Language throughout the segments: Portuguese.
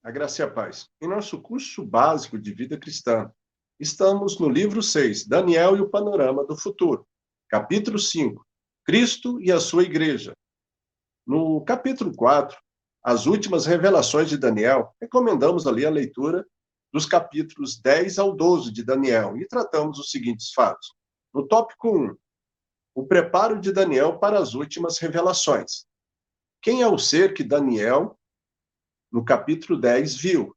A graça e a paz. Em nosso curso básico de vida cristã, estamos no livro 6, Daniel e o panorama do futuro. Capítulo 5, Cristo e a sua igreja. No capítulo 4, as últimas revelações de Daniel, recomendamos ali a leitura dos capítulos 10 ao 12 de Daniel e tratamos os seguintes fatos. No tópico 1, o preparo de Daniel para as últimas revelações. Quem é o ser que Daniel, no capítulo 10, viu?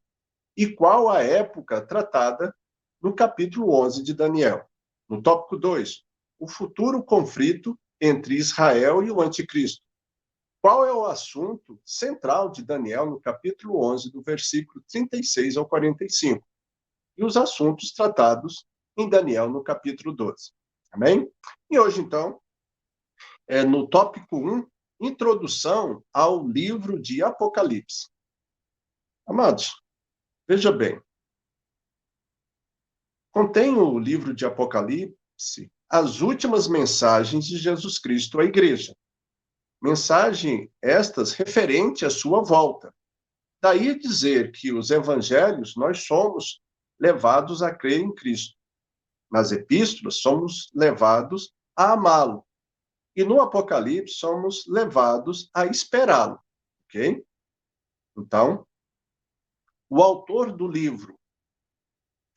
E qual a época tratada no capítulo 11 de Daniel? No tópico 2, o futuro conflito entre Israel e o anticristo. Qual é o assunto central de Daniel no capítulo 11, do versículo 36 ao 45? E os assuntos tratados em Daniel no capítulo 12. Amém? E hoje, então, no tópico 1, introdução ao livro de Apocalipse. Amados, veja bem, contém o livro de Apocalipse as últimas mensagens de Jesus Cristo à igreja. Mensagem estas referente à sua volta. Daí dizer que os evangelhos nós somos levados a crer em Cristo. Nas epístolas somos levados a amá-lo. E no Apocalipse somos levados a esperá-lo. Ok? Então, o autor do livro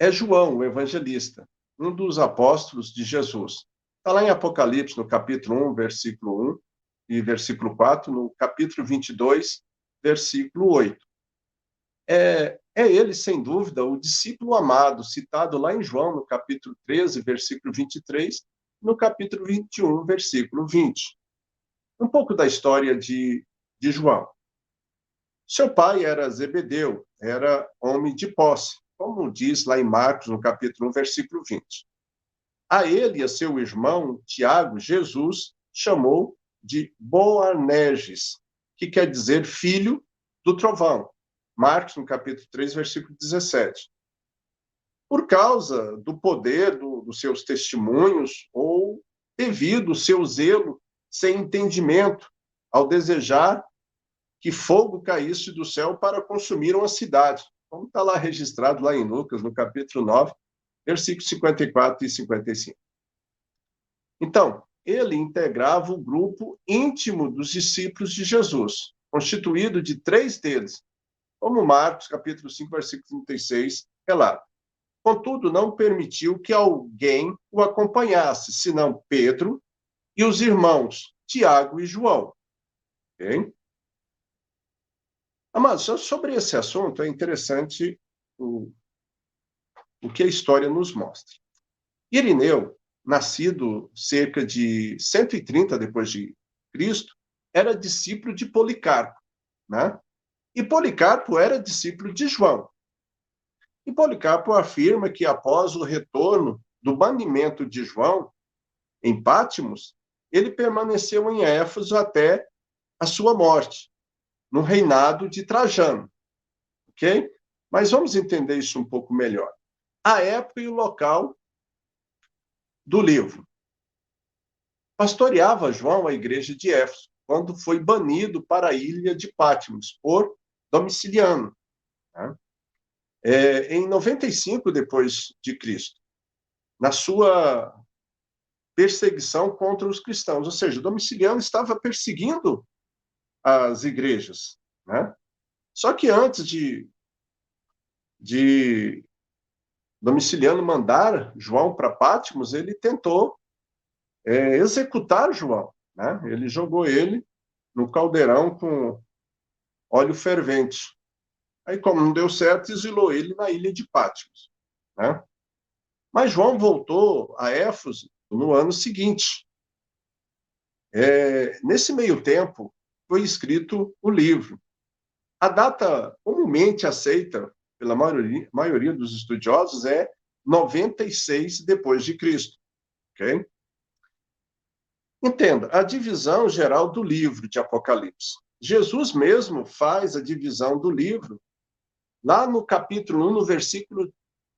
é João, o evangelista, um dos apóstolos de Jesus. Está lá em Apocalipse, no capítulo 1, versículo 1 e versículo 4, no capítulo 22, versículo 8. É ele, sem dúvida, o discípulo amado, citado lá em João, no capítulo 13, versículo 23, no capítulo 21, versículo 20. Um pouco da história de João. Seu pai era Zebedeu, era homem de posse, como diz lá em Marcos, no capítulo 1, versículo 20. A ele e a seu irmão, Tiago, Jesus chamou de Boanerges, que quer dizer filho do trovão. Marcos, no capítulo 3, versículo 17. Por causa do poder dos seus testemunhos ou devido ao seu zelo sem entendimento, ao desejar que fogo caísse do céu para consumir uma cidade, como está lá registrado lá em Lucas, no capítulo 9, versículos 54 e 55. Então, ele integrava o grupo íntimo dos discípulos de Jesus, constituído de 3 deles, como Marcos, capítulo 5, versículo 36, relata. Contudo, não permitiu que alguém o acompanhasse, senão Pedro e os irmãos Tiago e João. Okay? Amados, sobre esse assunto é interessante o que a história nos mostra. Irineu, nascido cerca de 130 depois de Cristo, era discípulo de Policarpo, né? E Policarpo era discípulo de João. E Policarpo afirma que após o retorno do banimento de João em Patmos, ele permaneceu em Éfeso até a sua morte, no reinado de Trajano. Ok? Mas vamos entender isso um pouco melhor. A época e o local do livro. Pastoreava João a igreja de Éfeso, quando foi banido para a ilha de Patmos por Domiciliano, né? Em 95 depois de Cristo, na sua perseguição contra os cristãos, ou seja, Domiciliano estava perseguindo as igrejas, né? Só que antes de Domiciliano mandar João para Patmos, ele tentou executar João, né? Ele jogou ele no caldeirão com óleo fervente. Aí, como não deu certo, exilou ele na ilha de Patmos, né? Mas João voltou a Éfeso no ano seguinte. Nesse meio tempo, foi escrito o livro. A data comumente aceita pela maioria dos estudiosos é 96 depois de Cristo, ok? Entenda, a divisão geral do livro de Apocalipse. Jesus mesmo faz a divisão do livro lá no capítulo 1, no versículo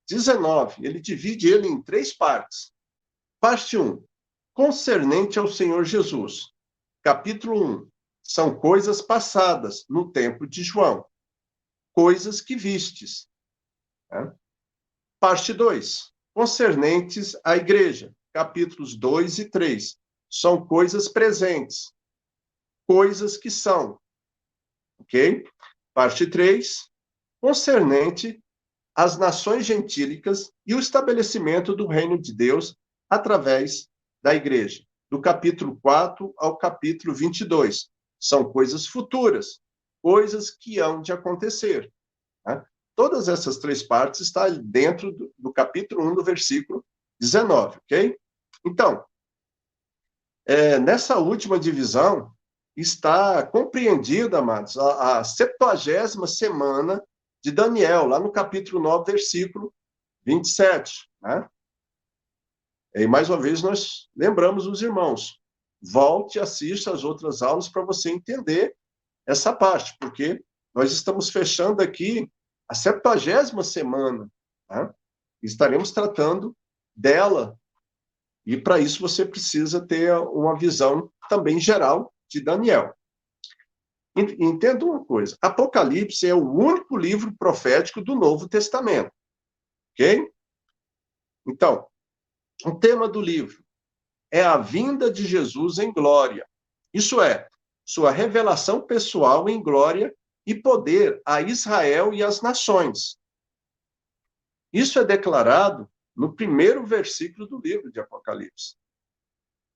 19. Ele divide ele em 3 partes. Parte 1, concernente ao Senhor Jesus. Capítulo 1, são coisas passadas no tempo de João. coisas que vistes. Né? Parte 2, concernentes à igreja, capítulos 2 e 3. São coisas presentes, coisas que são. Ok? Parte 3, concernente às nações gentílicas e o estabelecimento do reino de Deus através da igreja, do capítulo 4 ao capítulo 22. São coisas futuras, coisas que hão de acontecer. Né? Todas essas três partes estão dentro do capítulo 1, do versículo 19, ok? Então, nessa última divisão, está compreendida, amados, a 70ª semana de Daniel, lá no capítulo 9, versículo 27. Né? E mais uma vez nós lembramos os irmãos, volte e assista as outras aulas para você entender essa parte, porque nós estamos fechando aqui a 70ª semana, né? Estaremos tratando dela, e para isso você precisa ter uma visão também geral de Daniel. Entenda uma coisa, Apocalipse é o único livro profético do Novo Testamento, ok? Então, o tema do livro é a vinda de Jesus em glória. Isso é, sua revelação pessoal em glória e poder a Israel e às nações. Isso é declarado no primeiro versículo do livro de Apocalipse.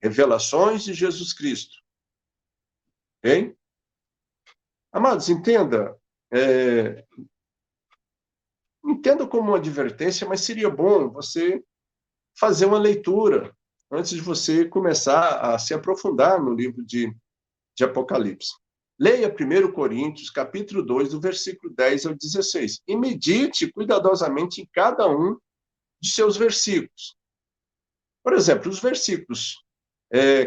Revelações de Jesus Cristo. Ok? Amados, entenda como uma advertência, mas seria bom você fazer uma leitura antes de você começar a se aprofundar no livro de Apocalipse. Leia 1 Coríntios, capítulo 2, do versículo 10 ao 16, e medite cuidadosamente em cada um de seus versículos. Por exemplo, os versículos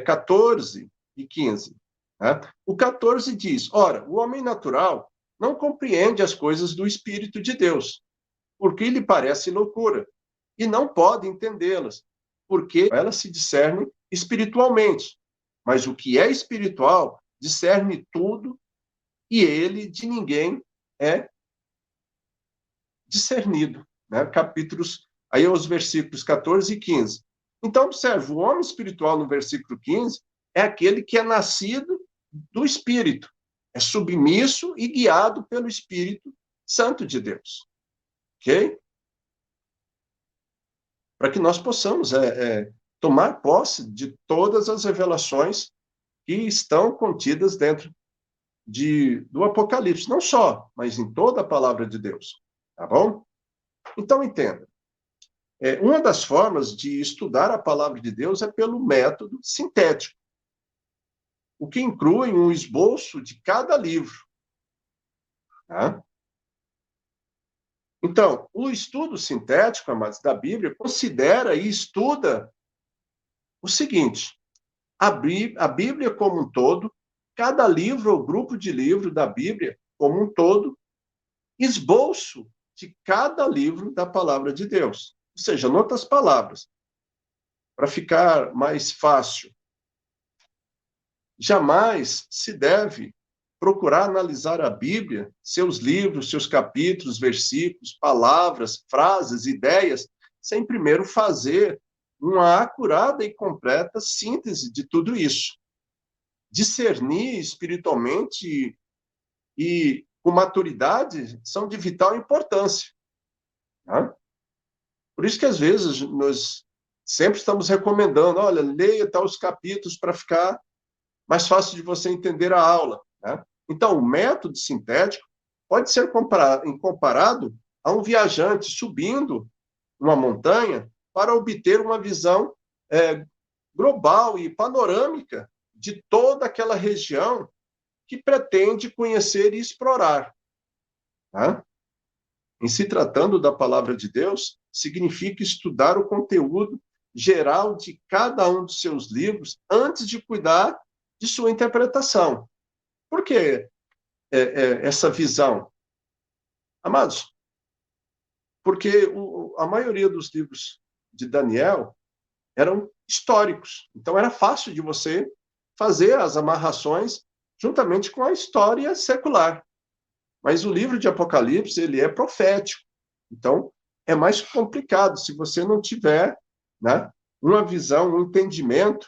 14 e 15. Né? O 14 diz, ora, o homem natural não compreende as coisas do Espírito de Deus, porque lhe parece loucura, e não pode entendê-las, porque elas se discernem espiritualmente. Mas o que é espiritual discerne tudo, e ele de ninguém é discernido. Né? Capítulos, aí os versículos 14 e 15. Então, observe, o homem espiritual no versículo 15 é aquele que é nascido do Espírito, é submisso e guiado pelo Espírito Santo de Deus. Ok? Para que nós possamos tomar posse de todas as revelações que estão contidas dentro do Apocalipse, não só, mas em toda a palavra de Deus. Tá bom? Então, entenda. Uma das formas de estudar a palavra de Deus é pelo método sintético, o que inclui um esboço de cada livro. Tá? Então, o estudo sintético, amados, da Bíblia, considera e estuda o seguinte: a Bíblia como um todo, cada livro ou grupo de livro da Bíblia como um todo, esboço de cada livro da palavra de Deus. Ou seja, em outras palavras, para ficar mais fácil, jamais se deve procurar analisar a Bíblia, seus livros, seus capítulos, versículos, palavras, frases, ideias, sem primeiro fazer uma acurada e completa síntese de tudo isso. Discernir espiritualmente e com maturidade são de vital importância. Tá? Por isso que, às vezes, nós sempre estamos recomendando, olha, leia os capítulos para ficar mais fácil de você entender a aula. Né? Então, o método sintético pode ser comparado a um viajante subindo uma montanha para obter uma visão global e panorâmica de toda aquela região que pretende conhecer e explorar. Tá? Em se tratando da palavra de Deus, significa estudar o conteúdo geral de cada um dos seus livros antes de cuidar de sua interpretação. Por que essa visão? Amados, porque a maioria dos livros de Daniel eram históricos. Então, era fácil de você fazer as amarrações juntamente com a história secular. Mas o livro de Apocalipse, ele é profético. Então, é mais complicado se você não tiver, né, uma visão, um entendimento.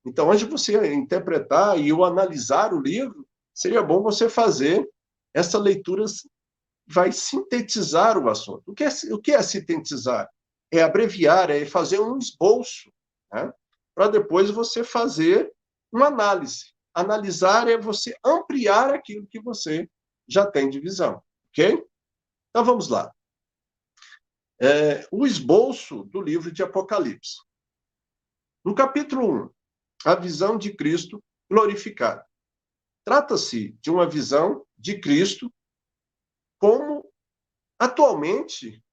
Então, antes de você interpretar e analisar o livro, seria bom você fazer essa leitura, vai sintetizar o assunto. O que é sintetizar? É abreviar, é fazer um esboço, né, para depois você fazer uma análise. Analisar é você ampliar aquilo que você já tem de visão, ok? Então, vamos lá. O esboço do livro de Apocalipse. No capítulo 1, a visão de Cristo glorificado. Trata-se de uma visão de Cristo como atualmente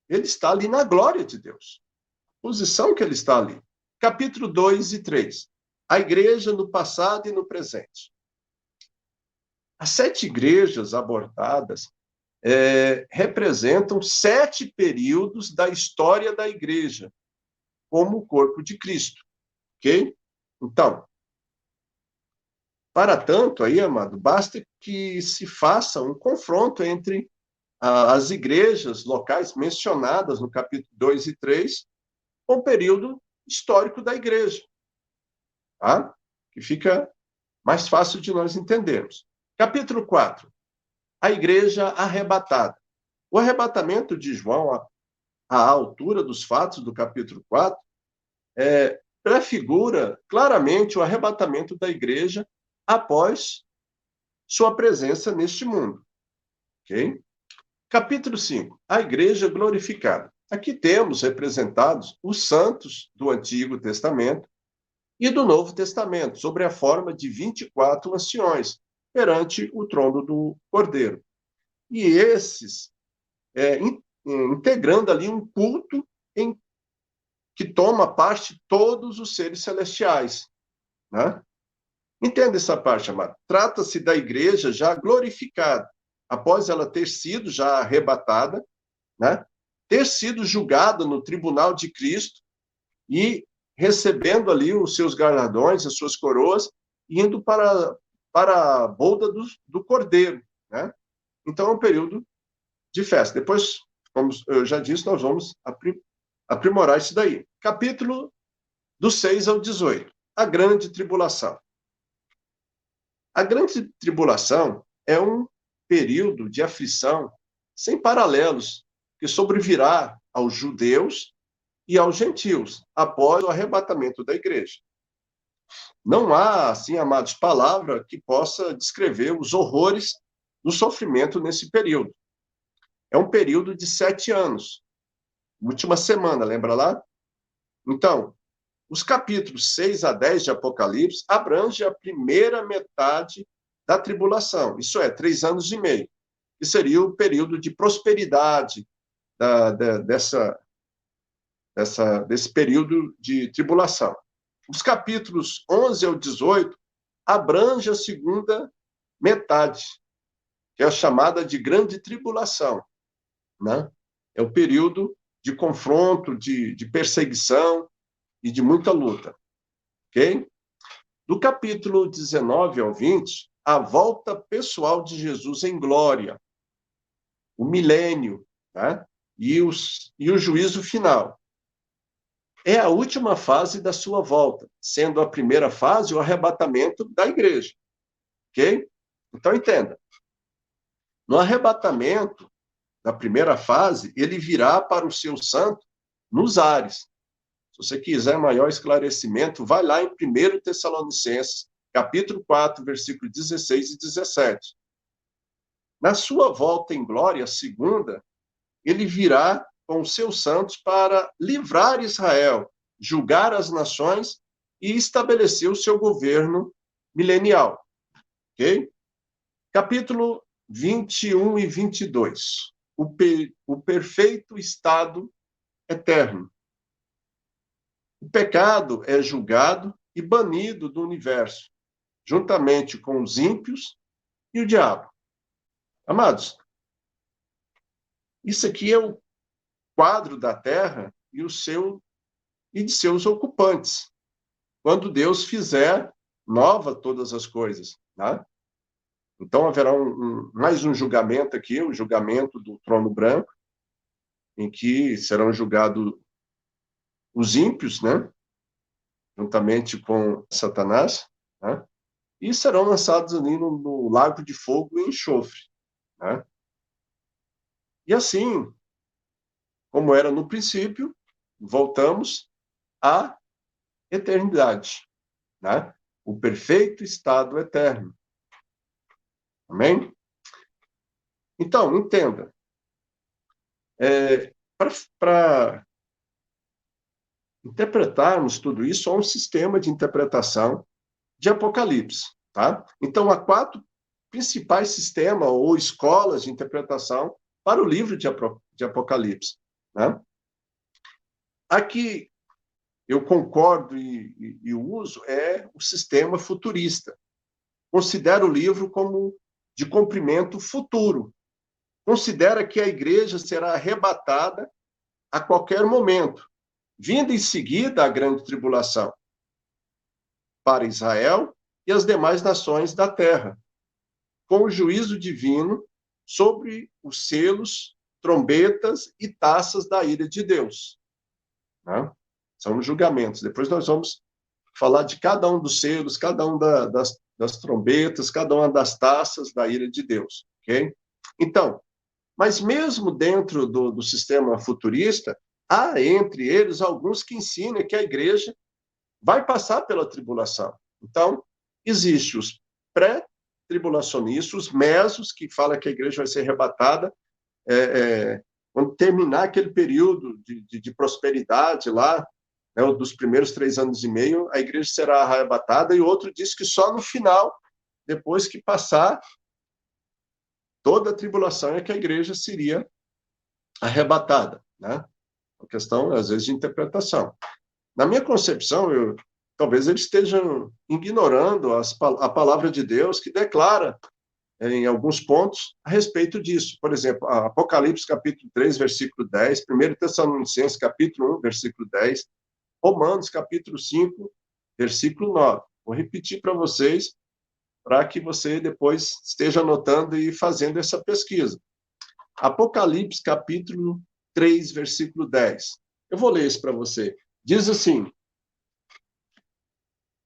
ele está ali na glória de Deus. Posição que ele está ali. Capítulo 2 e 3. A igreja no passado e no presente. As 7 igrejas abordadas representam 7 períodos da história da igreja, como o corpo de Cristo. Ok? Então, para tanto, aí, amado, basta que se faça um confronto entre as igrejas locais mencionadas no capítulo 2 e 3 com o período histórico da igreja, tá? Que fica mais fácil de nós entendermos. Capítulo 4, a igreja arrebatada. O arrebatamento de João, à altura dos fatos do capítulo 4, prefigura claramente o arrebatamento da igreja após sua presença neste mundo. Ok? Capítulo 5. A igreja glorificada. Aqui temos representados os santos do Antigo Testamento e do Novo Testamento, sobre a forma de 24 anciões, perante o trono do Cordeiro. E esses, integrando ali um culto em que toma parte todos os seres celestiais, né? Entenda essa parte, amado. Trata-se da igreja já glorificada, após ela ter sido já arrebatada, né? Ter sido julgada no tribunal de Cristo e recebendo ali os seus galardões, as suas coroas, indo para a bolda do Cordeiro, né? Então, é um período de festa. Depois, como eu já disse, nós vamos aprimorar isso daí. Capítulo do 6 ao 18. A grande tribulação. A grande tribulação é um período de aflição sem paralelos que sobrevirá aos judeus e aos gentios após o arrebatamento da igreja. Não há, assim, amados, palavra que possa descrever os horrores do sofrimento nesse período. É um período de 7 anos. Última semana, lembra lá? Então, os capítulos 6 a 10 de Apocalipse abrangem a primeira metade da tribulação, isso é, 3 anos e meio, que seria o período de prosperidade desse período de tribulação. Os capítulos 11 ao 18 abrangem a segunda metade, que é a chamada de grande tribulação, né? É o período de confronto, de perseguição e de muita luta, ok? Do capítulo 19 ao 20, a volta pessoal de Jesus em glória, o milênio, né? E o juízo final. É a última fase da sua volta, sendo a primeira fase o arrebatamento da igreja, ok? Então, entenda. No arrebatamento da primeira fase, ele virá para o seu santo nos ares. Se você quiser maior esclarecimento, vai lá em 1 Tessalonicenses, capítulo 4, versículo 16 e 17. Na sua volta em glória, segunda, ele virá com os seus santos para livrar Israel, julgar as nações e estabelecer o seu governo milenial. Ok? Capítulo 21 e 22. O perfeito estado eterno. O pecado é julgado e banido do universo, juntamente com os ímpios e o diabo. Amados, isso aqui é o quadro da terra e de seus ocupantes, quando Deus fizer nova todas as coisas, tá? Então, haverá mais um julgamento aqui, o julgamento do trono branco, em que serão julgados os ímpios, né? Juntamente com Satanás, né? E serão lançados ali no lago de fogo e enxofre, né? E assim, como era no princípio, voltamos à eternidade, né? O perfeito estado eterno. Amém? Então, entenda. Para interpretarmos tudo isso, há um sistema de interpretação de Apocalipse, tá? Então, há 4 principais sistemas ou escolas de interpretação para o livro de Apocalipse, né? Aqui eu concordo e uso é o sistema futurista. Considera o livro como de cumprimento futuro. Considera que a igreja será arrebatada a qualquer momento, vindo em seguida a grande tribulação para Israel e as demais nações da terra, com o juízo divino sobre os selos, trombetas e taças da ira de Deus. Né? São os julgamentos. Depois nós vamos falar de cada um dos selos, cada um das trombetas, cada uma das taças da ira de Deus. Ok? Então, mas mesmo dentro do sistema futurista, há entre eles alguns que ensinam que a igreja vai passar pela tribulação. Então, existe os pré-tribulacionistas, os mesos, que falam que a igreja vai ser arrebatada quando terminar aquele período de prosperidade lá, né, dos primeiros 3 anos e meio, a igreja será arrebatada, e outro diz que só no final, depois que passar toda a tribulação, é que a igreja seria arrebatada, né? A questão, às vezes, de interpretação. Na minha concepção, talvez eles estejam ignorando a palavra de Deus, que declara, em alguns pontos, a respeito disso. Por exemplo, Apocalipse, capítulo 3, versículo 10, 1 Tessalonicenses, capítulo 1, versículo 10, Romanos, capítulo 5, versículo 9. Vou repetir para vocês, para que você depois esteja anotando e fazendo essa pesquisa. Apocalipse, capítulo 3, versículo 10. Eu vou ler isso para você. Diz assim: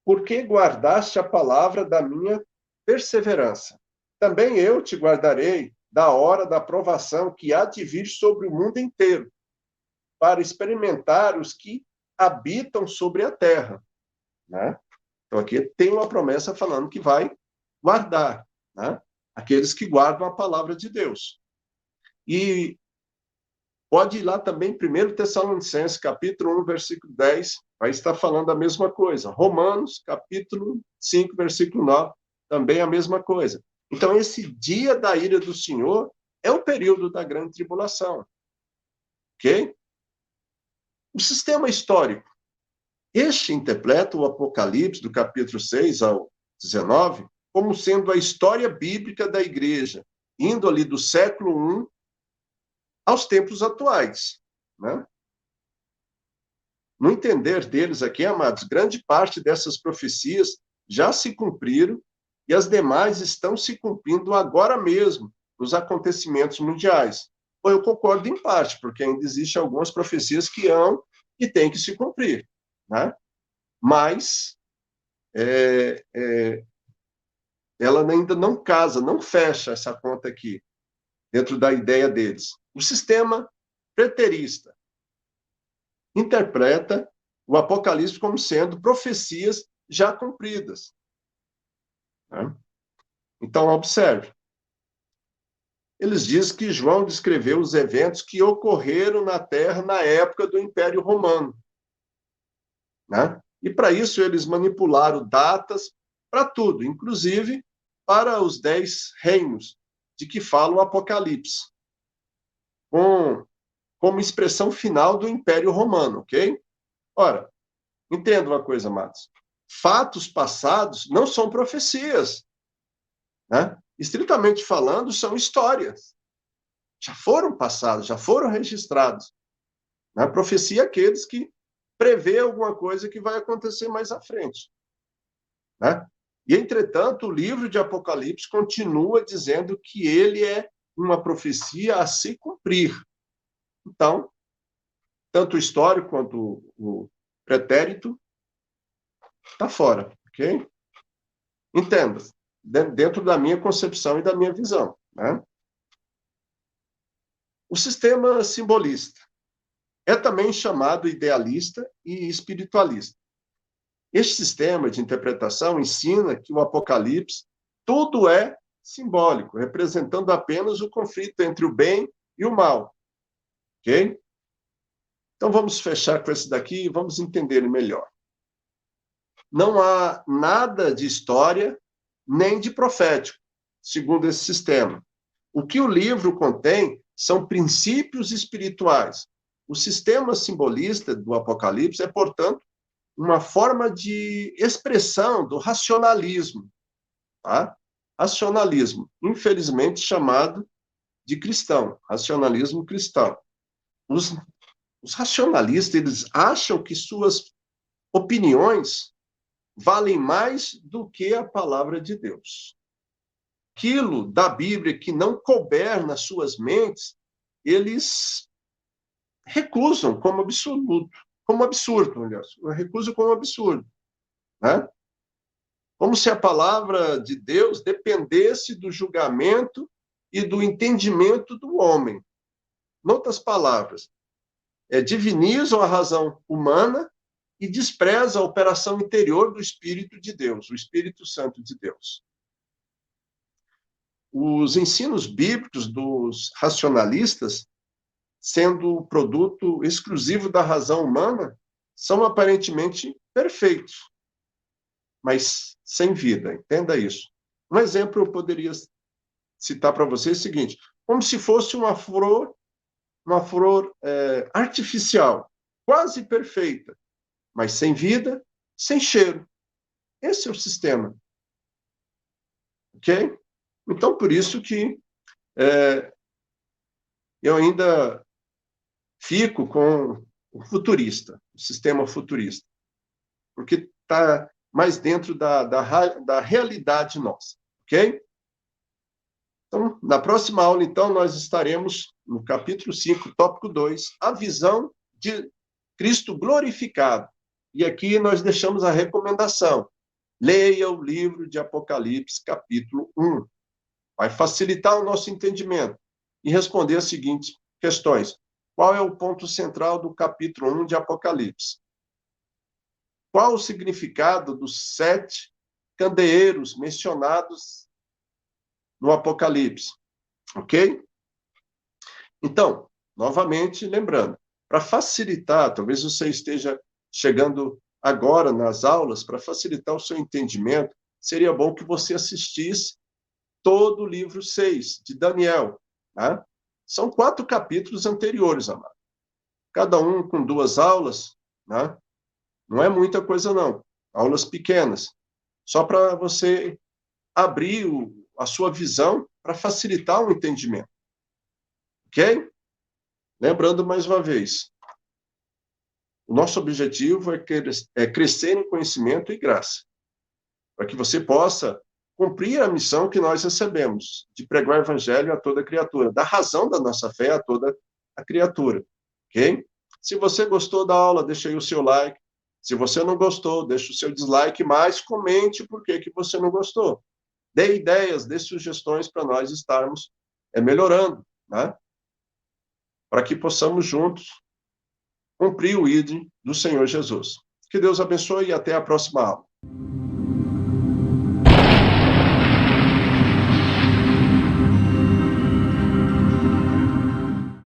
porque guardaste a palavra da minha perseverança, também eu te guardarei da hora da provação que há de vir sobre o mundo inteiro, para experimentar os que habitam sobre a terra. Né? Então, aqui tem uma promessa falando que vai guardar, né? Aqueles que guardam a palavra de Deus. E pode ir lá também, 1 Tessalonicenses, capítulo 1, versículo 10, vai estar falando a mesma coisa. Romanos, capítulo 5, versículo 9, também a mesma coisa. Então, esse dia da ira do Senhor é o período da grande tribulação. Ok? O sistema histórico. Este interpreta o Apocalipse, do capítulo 6 ao 19, como sendo a história bíblica da igreja, indo ali do século I aos tempos atuais. Né? No entender deles aqui, amados, grande parte dessas profecias já se cumpriram e as demais estão se cumprindo agora mesmo, nos acontecimentos mundiais. Bom, eu concordo em parte, porque ainda existem algumas profecias que hão e têm que se cumprir. Né? Mas ela ainda não casa, não fecha essa conta aqui, dentro da ideia deles. O sistema preterista interpreta o Apocalipse como sendo profecias já cumpridas. Né? Então, observe. Eles dizem que João descreveu os eventos que ocorreram na Terra na época do Império Romano. Né? E, para isso, eles manipularam datas para tudo, inclusive para os 10 reinos de que fala o Apocalipse, como expressão final do Império Romano, ok? Ora, entenda uma coisa, amados. Fatos passados não são profecias. Né? Estritamente falando, são histórias. Já foram passados, já foram registrados. Né? Profecia é aqueles que prevê alguma coisa que vai acontecer mais à frente. Né? E, entretanto, o livro de Apocalipse continua dizendo que ele é uma profecia a se cumprir. Então, tanto o histórico quanto o pretérito está fora, ok? Entenda, dentro da minha concepção e da minha visão, né? O sistema simbolista é também chamado idealista e espiritualista. Este sistema de interpretação ensina que o Apocalipse tudo é simbólico, representando apenas o conflito entre o bem e o mal, ok? Então vamos fechar com esse daqui e vamos entender ele melhor. Não há nada de história nem de profético, segundo esse sistema. O que o livro contém são princípios espirituais. O sistema simbolista do Apocalipse é, portanto, uma forma de expressão do racionalismo, tá? Racionalismo, infelizmente chamado de cristão, racionalismo cristão. Os racionalistas, eles acham que suas opiniões valem mais do que a palavra de Deus. Aquilo da Bíblia que não couber nas suas mentes, eles recusam como absurdo, aliás, recusam como absurdo, né? Como se a palavra de Deus dependesse do julgamento e do entendimento do homem. Em outras palavras, divinizam a razão humana e desprezam a operação interior do Espírito de Deus, o Espírito Santo de Deus. Os ensinos bíblicos dos racionalistas, sendo produto exclusivo da razão humana, são aparentemente perfeitos, mas sem vida, entenda isso. Um exemplo eu poderia citar para vocês o seguinte, como se fosse uma flor artificial, quase perfeita, mas sem vida, sem cheiro. Esse é o sistema. Ok? Então, por isso que eu ainda fico com o futurista, o sistema futurista, porque está mais dentro da realidade nossa. Ok? Então, na próxima aula, então, nós estaremos no capítulo 5, tópico 2, a visão de Cristo glorificado. E aqui nós deixamos a recomendação. Leia o livro de Apocalipse, capítulo 1. Vai facilitar o nosso entendimento e responder as seguintes questões. Qual é o ponto central do capítulo 1 de Apocalipse? Qual o significado dos 7 candeeiros mencionados no Apocalipse? Ok? Então, novamente, lembrando, para facilitar, talvez você esteja chegando agora nas aulas, para facilitar o seu entendimento, seria bom que você assistisse todo o livro 6 de Daniel. Tá? São 4 capítulos anteriores, amado. Cada um com 2 aulas, né? Não é muita coisa, não. Aulas pequenas. Só para você abrir a sua visão para facilitar o entendimento. Ok? Lembrando mais uma vez, o nosso objetivo é crescer em conhecimento e graça, para que você possa cumprir a missão que nós recebemos, de pregar o evangelho a toda criatura, dar razão da nossa fé a toda a criatura, ok? Se você gostou da aula, deixa aí o seu like. Se você não gostou, deixa o seu dislike, mas comente por que você não gostou. Dê ideias, dê sugestões para nós estarmos melhorando, né? Para que possamos juntos cumprir o ID do Senhor Jesus. Que Deus abençoe e até a próxima aula.